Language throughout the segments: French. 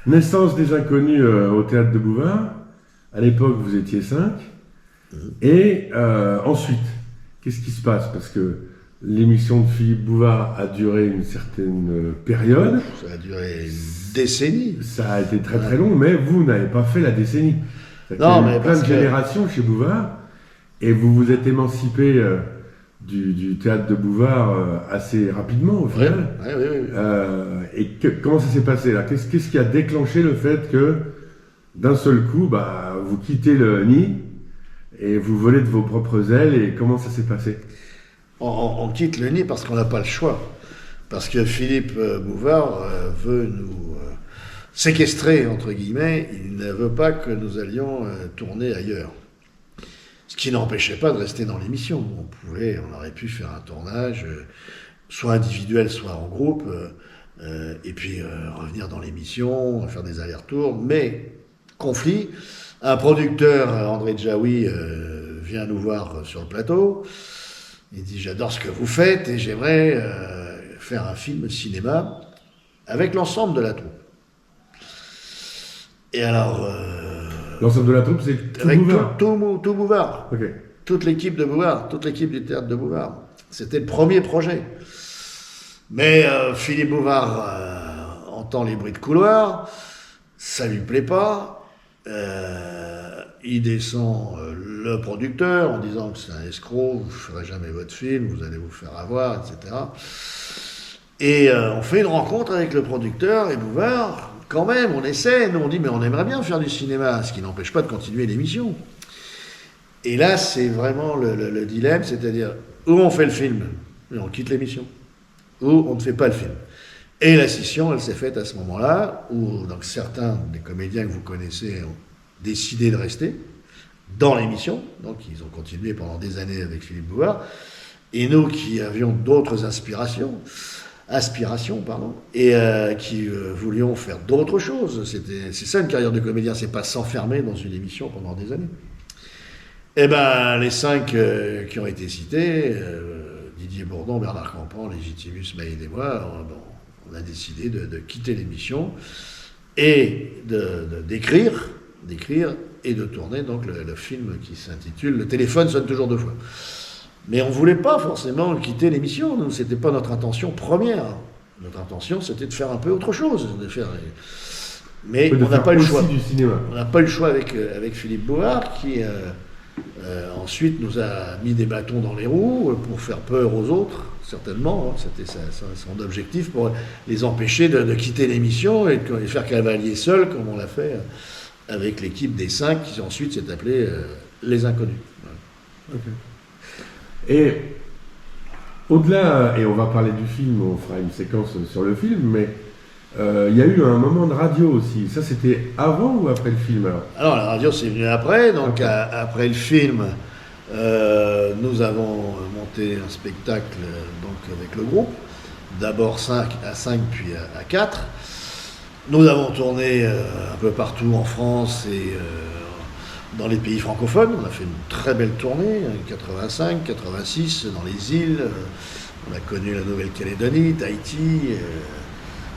Naissance des Inconnus au Théâtre de Bouvard. À l'époque, vous étiez 5. Et ensuite, qu'est-ce qui se passe? Parce que l'émission de Philippe Bouvard a duré une certaine période. Ça a duré une décennie. Ça a été très très long, mais vous n'avez pas fait la décennie. Non, mais plein de générations chez Bouvard, et vous vous êtes émancipé du théâtre de Bouvard assez rapidement au final. Oui. Et comment ça s'est passé là? Qu'est-ce qui a déclenché le fait que d'un seul coup, vous quittez le nid et vous volez de vos propres ailes, et comment ça s'est passé? On quitte le nid parce qu'on n'a pas le choix. Parce que Philippe Bouvard veut nous séquestrer, entre guillemets. Il ne veut pas que nous allions tourner ailleurs. Ce qui n'empêchait pas de rester dans l'émission. On aurait pu faire un tournage, soit individuel, soit en groupe, et puis revenir dans l'émission, faire des allers-retours. Mais, conflit, un producteur, André Djaoui, vient nous voir sur le plateau. Il dit: j'adore ce que vous faites et j'aimerais faire un film cinéma avec l'ensemble de la troupe. Et alors... l'ensemble de la troupe, c'est tout avec Bouvard? Tout Bouvard. Okay. Toute l'équipe de Bouvard, toute l'équipe du théâtre de Bouvard. C'était le premier projet. Mais Philippe Bouvard entend les bruits de couloir, ça lui plaît pas. Il descend le producteur en disant que c'est un escroc, vous ne ferez jamais votre film, vous allez vous faire avoir, etc. Et on fait une rencontre avec le producteur et Bouvard. Quand même, on essaie, nous on dit mais on aimerait bien faire du cinéma, ce qui n'empêche pas de continuer l'émission. Et là, c'est vraiment le dilemme, c'est-à-dire où on fait le film, et on quitte l'émission, ou on ne fait pas le film. Et la scission, elle s'est faite à ce moment-là, où donc, certains des comédiens que vous connaissez ont décidé de rester dans l'émission, donc ils ont continué pendant des années avec Philippe Bouvard, et nous qui avions d'autres aspirations, et qui voulions faire d'autres choses. C'est ça une carrière de comédien, c'est pas s'enfermer dans une émission pendant des années. Eh ben, les 5 qui ont été cités, Didier Bourdon, Bernard Campan, Légitimus, Maïd et moi, on a décidé de quitter l'émission et d'écrire et de tourner donc le film qui s'intitule « Le téléphone sonne toujours 2 fois ». Mais on ne voulait pas forcément quitter l'émission, nous, c'était pas notre intention première. Notre intention, c'était de faire un peu autre chose. Mais on n'a pas eu le choix. On n'a pas eu le choix avec Philippe Bouvard, qui ensuite nous a mis des bâtons dans les roues pour faire peur aux autres, certainement. C'était son objectif, pour les empêcher de quitter l'émission et de faire cavalier seul, comme on l'a fait avec l'équipe des 5, qui ensuite s'est appelée Les Inconnus. Voilà. Okay. Et au-delà, et on va parler du film, on fera une séquence sur le film, mais il y a eu un moment de radio aussi. Ça, c'était avant ou après le film alors la radio, c'est venu après. Donc, après le film, nous avons monté un spectacle donc, avec le groupe. D'abord à 5, puis à 4. Nous avons tourné un peu partout en France et dans les pays francophones. On a fait une très belle tournée, 85, 86, dans les îles. On a connu la Nouvelle-Calédonie, Tahiti,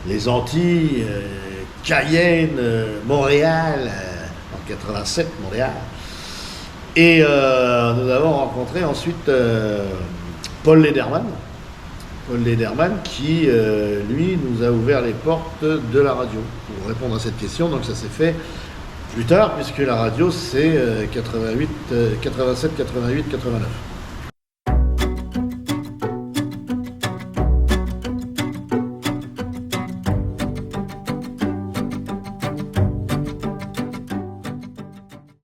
les Antilles, Cayenne, Montréal, en 87, Montréal. Et nous avons rencontré ensuite Paul Lederman. Paul Lederman qui, lui, nous a ouvert les portes de la radio. Pour répondre à cette question, donc ça s'est fait plus tard, puisque la radio, c'est 87, 88, 89.